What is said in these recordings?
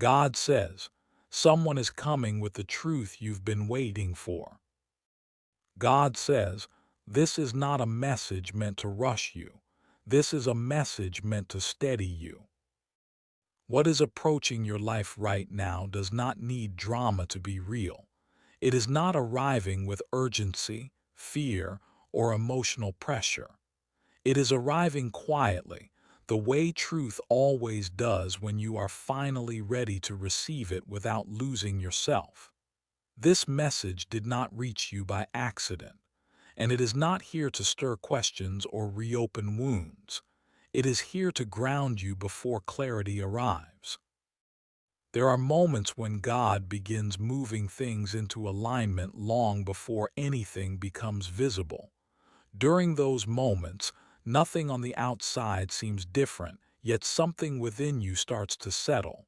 God says, someone is coming with the truth you've been waiting for. God says, this is not a message meant to rush you. This is a message meant to steady you. What is approaching your life right now does not need drama to be real. It is not arriving with urgency, fear, or emotional pressure. It is arriving quietly, the way truth always does when you are finally ready to receive it without losing yourself. This message did not reach you by accident, and it is not here to stir questions or reopen wounds. It is here to ground you before clarity arrives. There are moments when God begins moving things into alignment long before anything becomes visible. During those moments, nothing on the outside seems different, yet something within you starts to settle.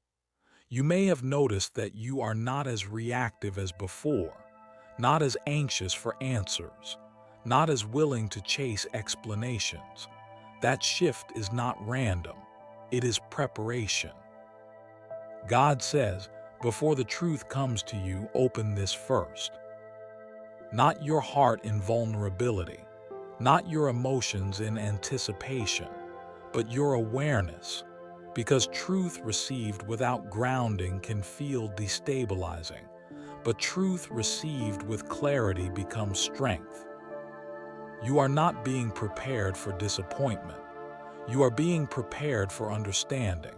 You may have noticed that you are not as reactive as before, not as anxious for answers, not as willing to chase explanations. That shift is not random, it is preparation. God says, before the truth comes to you, open this first. Not your heart in vulnerability, not your emotions in anticipation, but your awareness, because truth received without grounding can feel destabilizing, but truth received with clarity becomes strength. You are not being prepared for disappointment. You are being prepared for understanding.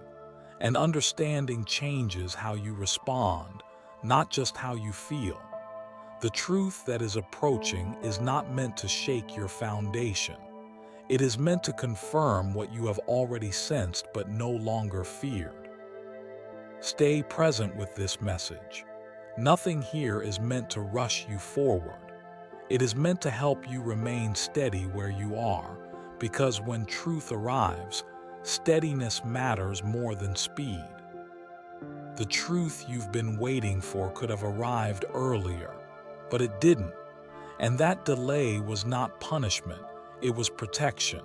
And understanding changes how you respond, not just how you feel. The truth that is approaching is not meant to shake your foundation. It is meant to confirm what you have already sensed but no longer feared. Stay present with this message. Nothing here is meant to rush you forward. It is meant to help you remain steady where you are, because when truth arrives, steadiness matters more than speed. The truth you've been waiting for could have arrived earlier, but it didn't. And that delay was not punishment, it was protection.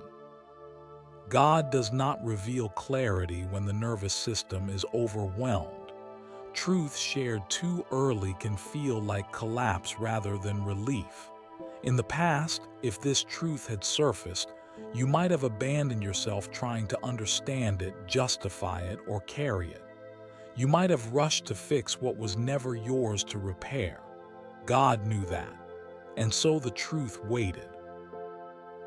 God does not reveal clarity when the nervous system is overwhelmed. Truth shared too early can feel like collapse rather than relief. In the past, if this truth had surfaced, you might have abandoned yourself trying to understand it, justify it, or carry it. You might have rushed to fix what was never yours to repair. God knew that, and so the truth waited.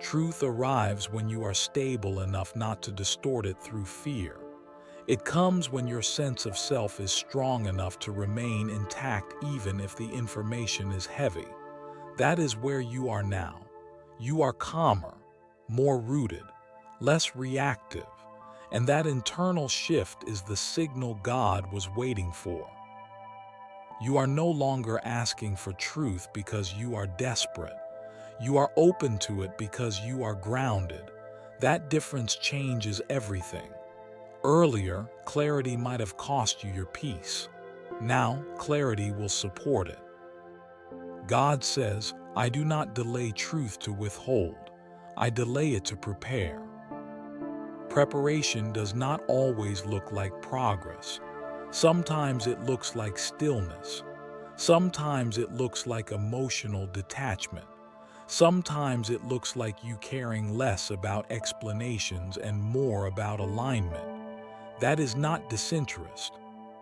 Truth arrives when you are stable enough not to distort it through fear. It comes when your sense of self is strong enough to remain intact even if the information is heavy. That is where you are now. You are calmer, more rooted, less reactive, and that internal shift is the signal God was waiting for. You are no longer asking for truth because you are desperate. You are open to it because you are grounded. That difference changes everything. Earlier, clarity might have cost you your peace. Now, clarity will support it. God says, I do not delay truth to withhold. I delay it to prepare. Preparation does not always look like progress. Sometimes it looks like stillness. Sometimes it looks like emotional detachment. Sometimes it looks like you caring less about explanations and more about alignment. That is not disinterest.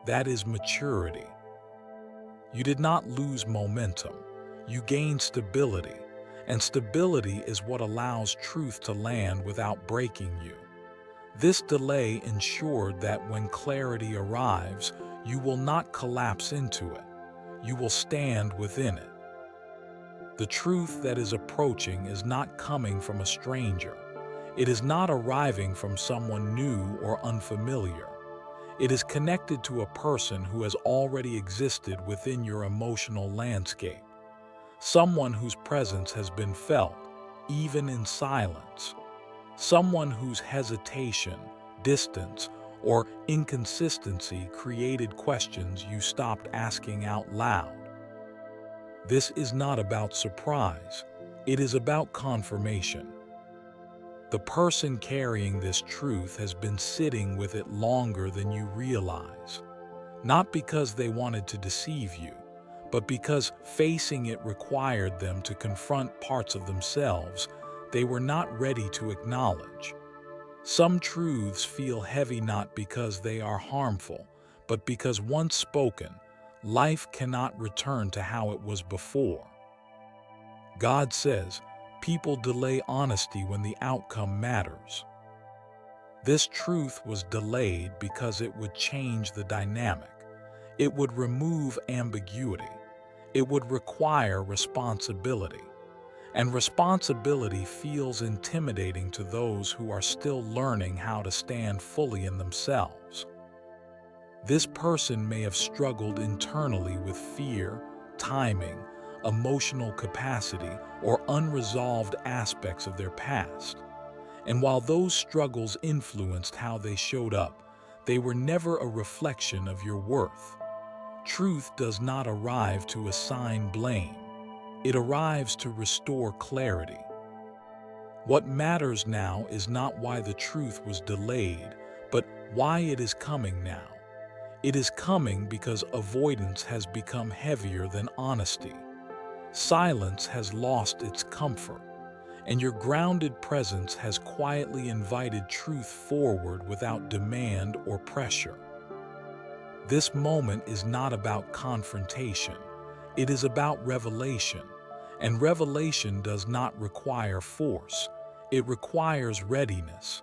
That is maturity. You did not lose momentum. You gained stability. And stability is what allows truth to land without breaking you. This delay ensured that when clarity arrives, you will not collapse into it. You will stand within it. The truth that is approaching is not coming from a stranger. It is not arriving from someone new or unfamiliar. It is connected to a person who has already existed within your emotional landscape. Someone whose presence has been felt, even in silence. Someone whose hesitation, distance, or inconsistency created questions you stopped asking out loud. This is not about surprise. It is about confirmation. The person carrying this truth has been sitting with it longer than you realize. not because they wanted to deceive you, but because facing it required them to confront parts of themselves they were not ready to acknowledge. Some truths feel heavy not because they are harmful, but because once spoken, life cannot return to how it was before. God says, people delay honesty when the outcome matters. This truth was delayed because it would change the dynamic. It would remove ambiguity. It would require responsibility. And responsibility feels intimidating to those who are still learning how to stand fully in themselves. This person may have struggled internally with fear, timing, emotional capacity, or unresolved aspects of their past. And while those struggles influenced how they showed up, they were never a reflection of your worth. Truth does not arrive to assign blame. It arrives to restore clarity. What matters now is not why the truth was delayed, but why it is coming now. It is coming because avoidance has become heavier than honesty. Silence has lost its comfort, and your grounded presence has quietly invited truth forward without demand or pressure. This moment is not about confrontation. It is about revelation, and revelation does not require force. It requires readiness,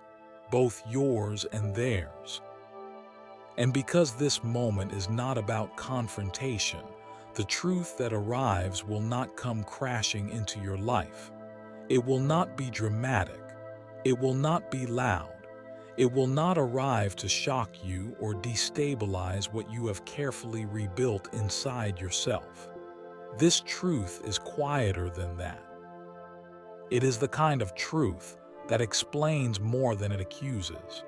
both yours and theirs. And because this moment is not about confrontation, the truth that arrives will not come crashing into your life. It will not be dramatic. It will not be loud. It will not arrive to shock you or destabilize what you have carefully rebuilt inside yourself. This truth is quieter than that. It is the kind of truth that explains more than it accuses.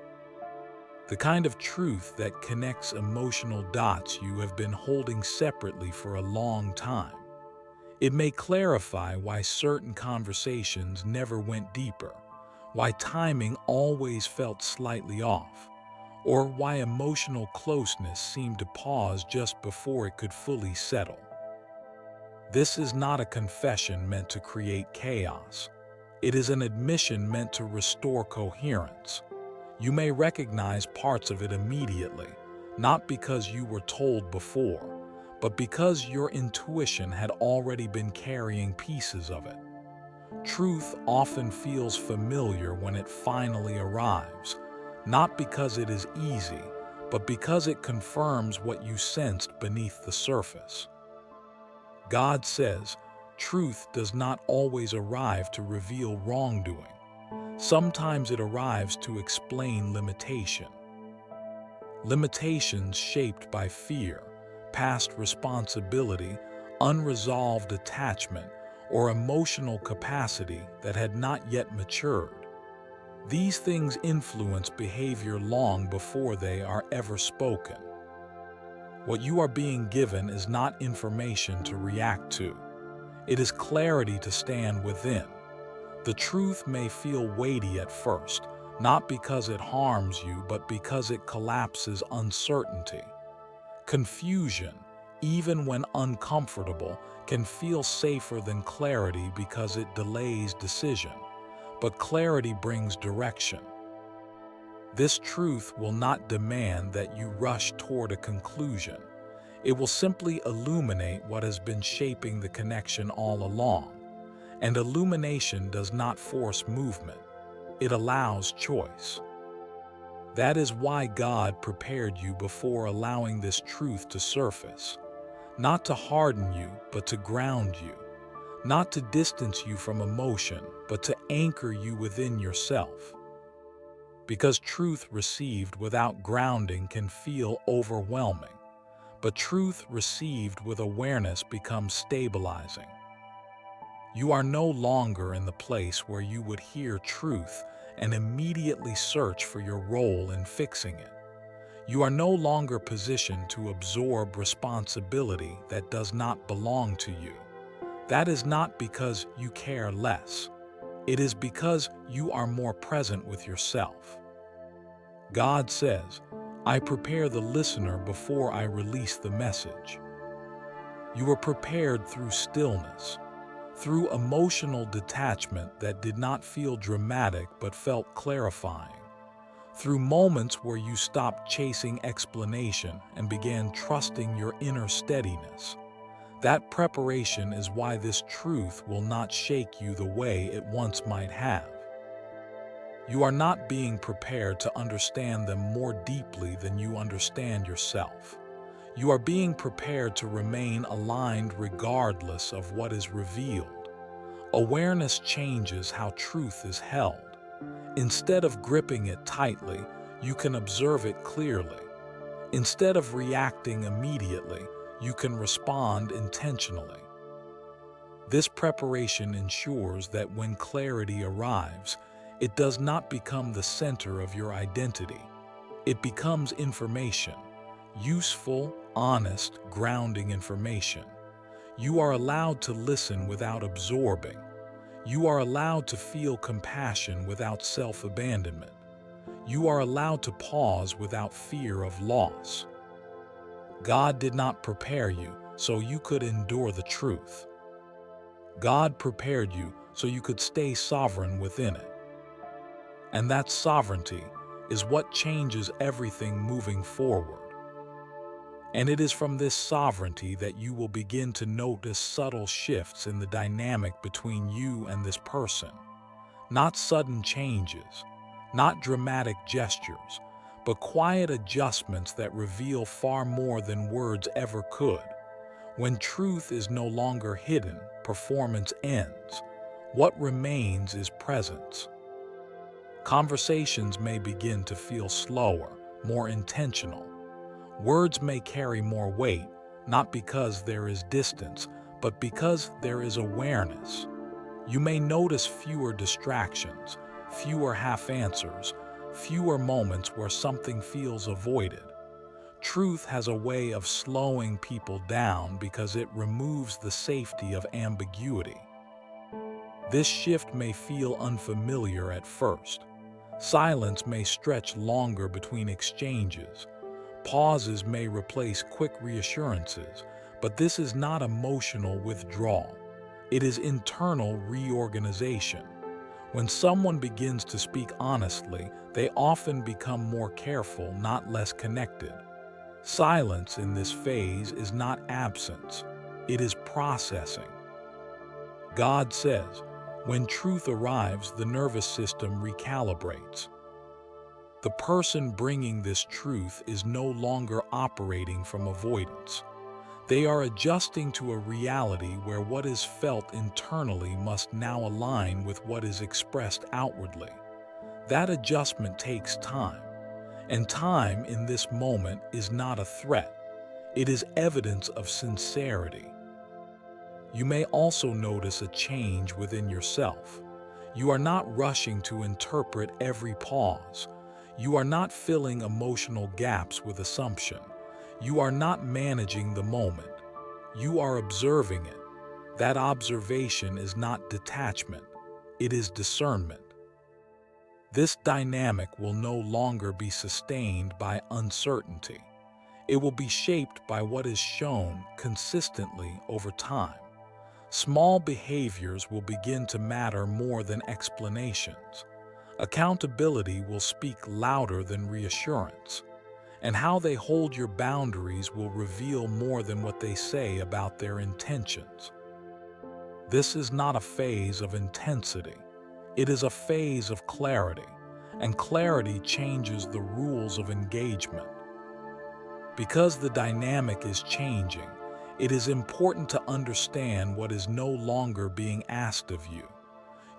The kind of truth that connects emotional dots you have been holding separately for a long time. It may clarify why certain conversations never went deeper, why timing always felt slightly off, or why emotional closeness seemed to pause just before it could fully settle. This is not a confession meant to create chaos. It is an admission meant to restore coherence. You may recognize parts of it immediately, not because you were told before, but because your intuition had already been carrying pieces of it. Truth often feels familiar when it finally arrives, not because it is easy, but because it confirms what you sensed beneath the surface. God says, truth does not always arrive to reveal wrongdoing. Sometimes it arrives to explain limitation. Limitations shaped by fear, past responsibility, unresolved attachment, or emotional capacity that had not yet matured. These things influence behavior long before they are ever spoken. What you are being given is not information to react to. It is clarity to stand within. The truth may feel weighty at first, not because it harms you, but because it collapses uncertainty. Confusion, even when uncomfortable, can feel safer than clarity because it delays decision. But clarity brings direction. This truth will not demand that you rush toward a conclusion. It will simply illuminate what has been shaping the connection all along. And illumination does not force movement. It allows choice. That is why God prepared you before allowing this truth to surface. Not to harden you, but to ground you. Not to distance you from emotion, but to anchor you within yourself. Because truth received without grounding can feel overwhelming, but truth received with awareness becomes stabilizing. You are no longer in the place where you would hear truth and immediately search for your role in fixing it. You are no longer positioned to absorb responsibility that does not belong to you. That is not because you care less. It is because you are more present with yourself. God says, I prepare the listener before I release the message. You are prepared through stillness, through emotional detachment that did not feel dramatic but felt clarifying, through moments where you stopped chasing explanation and began trusting your inner steadiness. That preparation is why this truth will not shake you the way it once might have. You are not being prepared to understand them more deeply than you understand yourself. You are being prepared to remain aligned regardless of what is revealed. Awareness changes how truth is held. Instead of gripping it tightly, you can observe it clearly. Instead of reacting immediately, you can respond intentionally. This preparation ensures that when clarity arrives, it does not become the center of your identity. It becomes information, useful, honest, grounding information. You are allowed to listen without absorbing. You are allowed to feel compassion without self-abandonment. You are allowed to pause without fear of loss. God did not prepare you so you could endure the truth. God prepared you so you could stay sovereign within it. And that sovereignty is what changes everything moving forward. And it is from this sovereignty that you will begin to notice subtle shifts in the dynamic between you and this person. Not sudden changes, not dramatic gestures, but quiet adjustments that reveal far more than words ever could. When truth is no longer hidden, performance ends. What remains is presence. Conversations may begin to feel slower, more intentional. Words may carry more weight, not because there is distance, but because there is awareness. You may notice fewer distractions, fewer half-answers, fewer moments where something feels avoided. Truth has a way of slowing people down because it removes the safety of ambiguity. This shift may feel unfamiliar at first. Silence may stretch longer between exchanges. Pauses may replace quick reassurances, but this is not emotional withdrawal. It is internal reorganization. When someone begins to speak honestly, they often become more careful, not less connected. Silence in this phase is not absence, it is processing. God says, when truth arrives, the nervous system recalibrates. The person bringing this truth is no longer operating from avoidance. They are adjusting to a reality where what is felt internally must now align with what is expressed outwardly. That adjustment takes time, and time in this moment is not a threat. It is evidence of sincerity. You may also notice a change within yourself. You are not rushing to interpret every pause. You are not filling emotional gaps with assumption. You are not managing the moment. You are observing it. That observation is not detachment. It is discernment. This dynamic will no longer be sustained by uncertainty. It will be shaped by what is shown consistently over time. Small behaviors will begin to matter more than explanations. Accountability will speak louder than reassurance. And how they hold your boundaries will reveal more than what they say about their intentions. This is not a phase of intensity. It is a phase of clarity, and clarity changes the rules of engagement. Because the dynamic is changing, it is important to understand what is no longer being asked of you.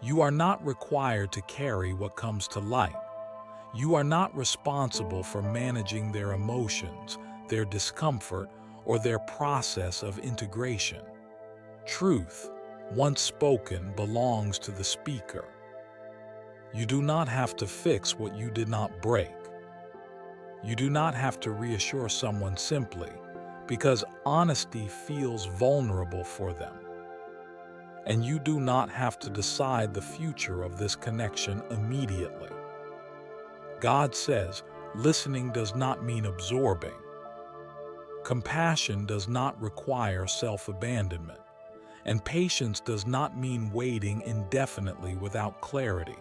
You are not required to carry what comes to light. You are not responsible for managing their emotions, their discomfort, or their process of integration. Truth, once spoken, belongs to the speaker. You do not have to fix what you did not break. You do not have to reassure someone simply because honesty feels vulnerable for them. And you do not have to decide the future of this connection immediately. God says, Listening does not mean absorbing. Compassion does not require self-abandonment. And patience does not mean waiting indefinitely without clarity.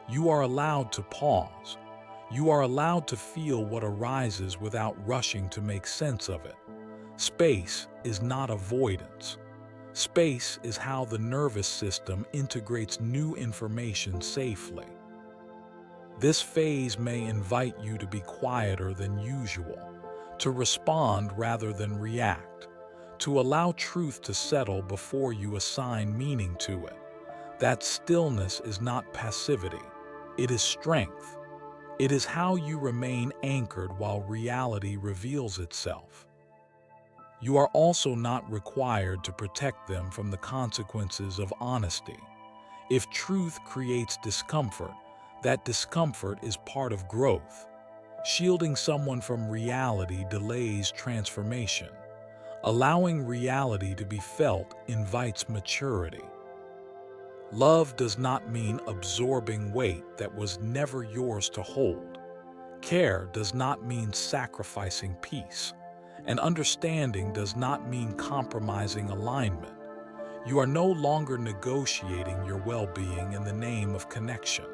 You are allowed to pause. You are allowed to feel what arises without rushing to make sense of it. Space is not avoidance. Space is how the nervous system integrates new information safely. This phase may invite you to be quieter than usual, to respond rather than react, to allow truth to settle before you assign meaning to it. That stillness is not passivity. It is strength. It is how you remain anchored while reality reveals itself. You are also not required to protect them from the consequences of honesty. If truth creates discomfort, that discomfort is part of growth. Shielding someone from reality delays transformation. Allowing reality to be felt invites maturity. Love does not mean absorbing weight that was never yours to hold. Care does not mean sacrificing peace. And understanding does not mean compromising alignment. You are no longer negotiating your well-being in the name of connection.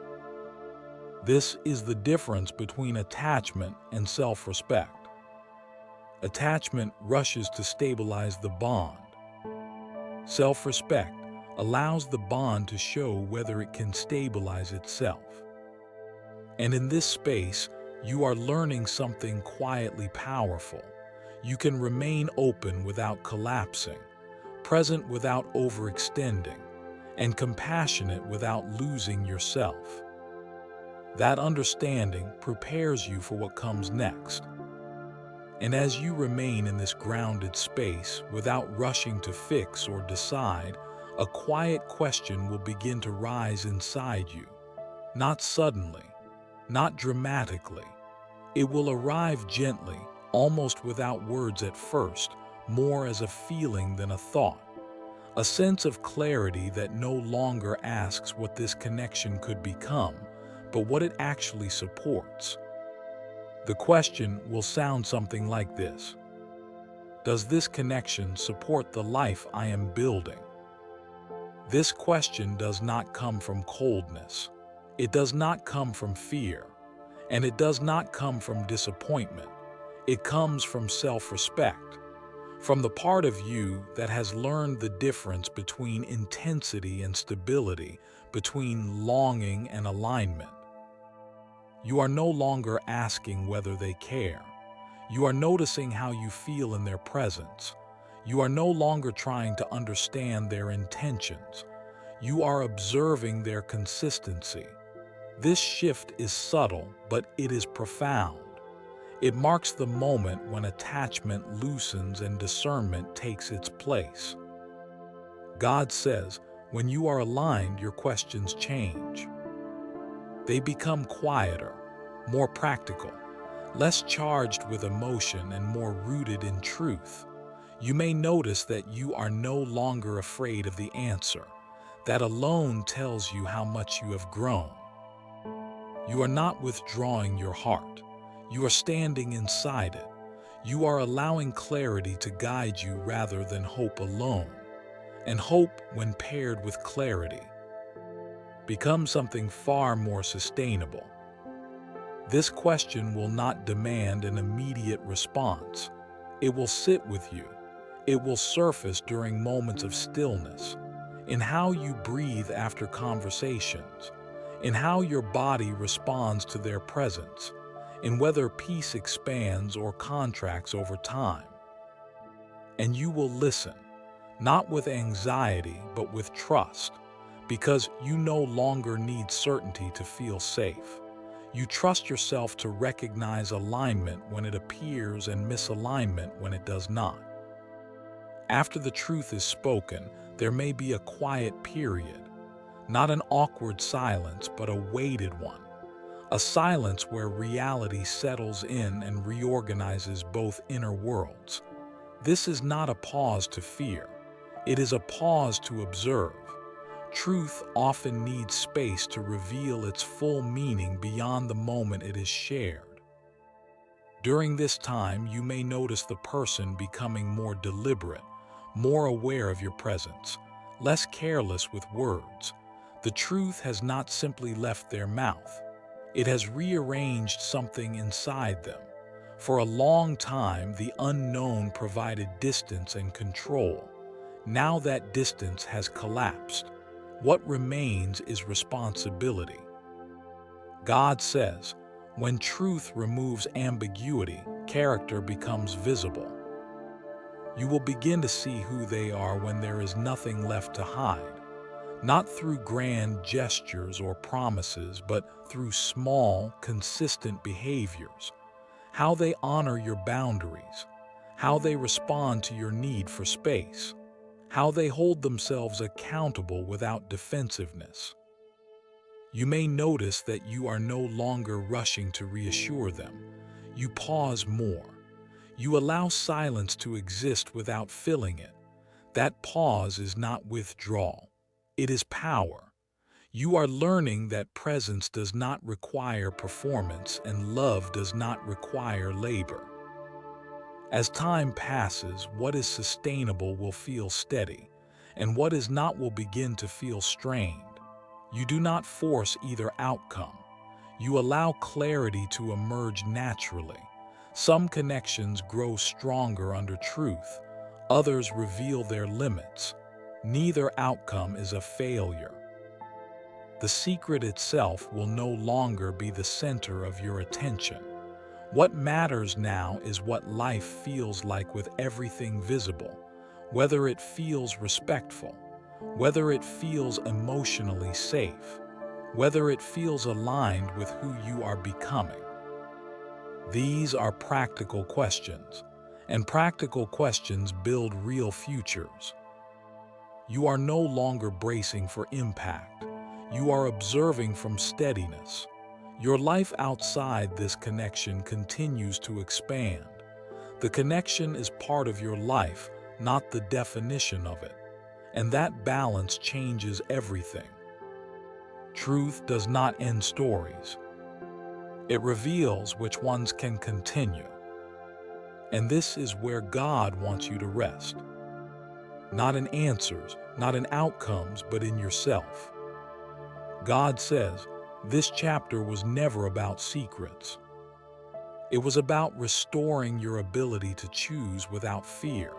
This is the difference between attachment and self-respect. Attachment rushes to stabilize the bond. Self-respect allows the bond to show whether it can stabilize itself. And in this space, you are learning something quietly powerful. You can remain open without collapsing, present without overextending, and compassionate without losing yourself. That understanding prepares you for what comes next. And as you remain in this grounded space without rushing to fix or decide, a quiet question will begin to rise inside you. Not suddenly, not dramatically. It will arrive gently, almost without words at first, more as a feeling than a thought. A sense of clarity that no longer asks what this connection could become, but what it actually supports. The question will sound something like this: does this connection support the life I am building? This question does not come from coldness. It does not come from fear. And it does not come from disappointment. It comes from self-respect, from the part of you that has learned the difference between intensity and stability, between longing and alignment. You are no longer asking whether they care. You are noticing how you feel in their presence. You are no longer trying to understand their intentions. You are observing their consistency. This shift is subtle, but it is profound. It marks the moment when attachment loosens and discernment takes its place. God says, when you are aligned, your questions change. They become quieter, more practical, less charged with emotion and more rooted in truth. You may notice that you are no longer afraid of the answer. That alone tells you how much you have grown. You are not withdrawing your heart. You are standing inside it. You are allowing clarity to guide you rather than hope alone. And hope, when paired with clarity, becomes something far more sustainable. This question will not demand an immediate response. It will sit with you. It will surface during moments of stillness, in how you breathe after conversations, in how your body responds to their presence, in whether peace expands or contracts over time. And you will listen, not with anxiety, but with trust, because you no longer need certainty to feel safe. You trust yourself to recognize alignment when it appears and misalignment when it does not. After the truth is spoken, there may be a quiet period, not an awkward silence, but a weighted one. A silence where reality settles in and reorganizes both inner worlds. This is not a pause to fear. It is a pause to observe. Truth often needs space to reveal its full meaning beyond the moment it is shared. During this time, you may notice the person becoming more deliberate, more aware of your presence, less careless with words. The truth has not simply left their mouth. It has rearranged something inside them. For a long time, the unknown provided distance and control. Now that distance has collapsed. What remains is responsibility. God says, when truth removes ambiguity, character becomes visible. You will begin to see who they are when there is nothing left to hide, not through grand gestures or promises, but through small, consistent behaviors. How they honor your boundaries, how they respond to your need for space, how they hold themselves accountable without defensiveness. You may notice that you are no longer rushing to reassure them. You pause more. You allow silence to exist without filling it. That pause is not withdrawal. It is power. You are learning that presence does not require performance and love does not require labor. As time passes, what is sustainable will feel steady, and what is not will begin to feel strained. You do not force either outcome. You allow clarity to emerge naturally. Some connections grow stronger under truth. Others reveal their limits. Neither outcome is a failure. The secret itself will no longer be the center of your attention. What matters now is what life feels like with everything visible, whether it feels respectful, whether it feels emotionally safe, whether it feels aligned with who you are becoming. These are practical questions, and practical questions build real futures. You are no longer bracing for impact. You are observing from steadiness. Your life outside this connection continues to expand. The connection is part of your life, not the definition of it. And that balance changes everything. Truth does not end stories. It reveals which ones can continue. And this is where God wants you to rest. Not in answers, not in outcomes, but in yourself. God says, this chapter was never about secrets. It was about restoring your ability to choose without fear,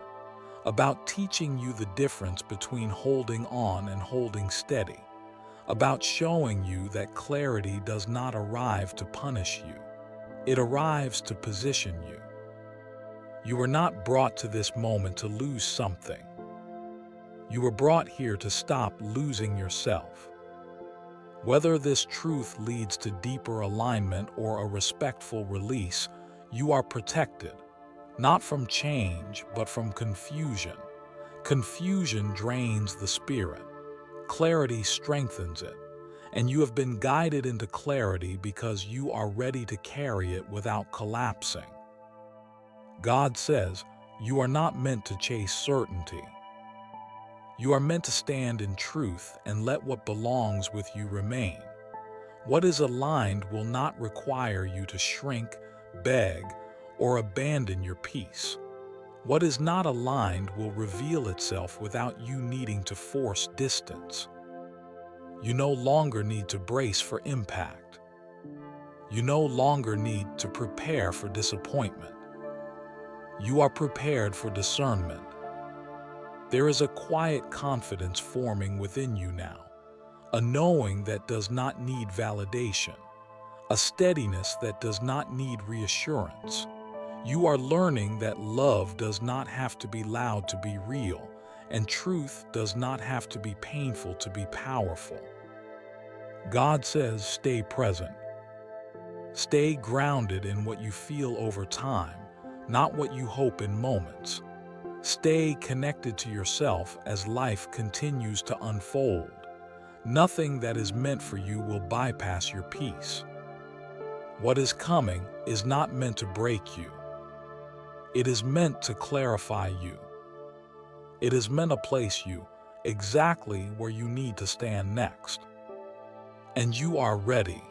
about teaching you the difference between holding on and holding steady, about showing you that clarity does not arrive to punish you. It arrives to position you. You were not brought to this moment to lose something. You were brought here to stop losing yourself. Whether this truth leads to deeper alignment or a respectful release, you are protected, not from change, but from confusion. Confusion drains the spirit. Clarity strengthens it. And you have been guided into clarity because you are ready to carry it without collapsing. God says, you are not meant to chase certainty. You are meant to stand in truth and let what belongs with you remain. What is aligned will not require you to shrink, beg, or abandon your peace. What is not aligned will reveal itself without you needing to force distance. You no longer need to brace for impact. You no longer need to prepare for disappointment. You are prepared for discernment. There is a quiet confidence forming within you now, a knowing that does not need validation, a steadiness that does not need reassurance. You are learning that love does not have to be loud to be real, and truth does not have to be painful to be powerful. God says, stay present. Stay grounded in what you feel over time, not what you hope in moments. Stay connected to yourself as life continues to unfold. Nothing that is meant for you will bypass your peace. What is coming is not meant to break you. It is meant to clarify you. It is meant to place you exactly where you need to stand next. And you are ready.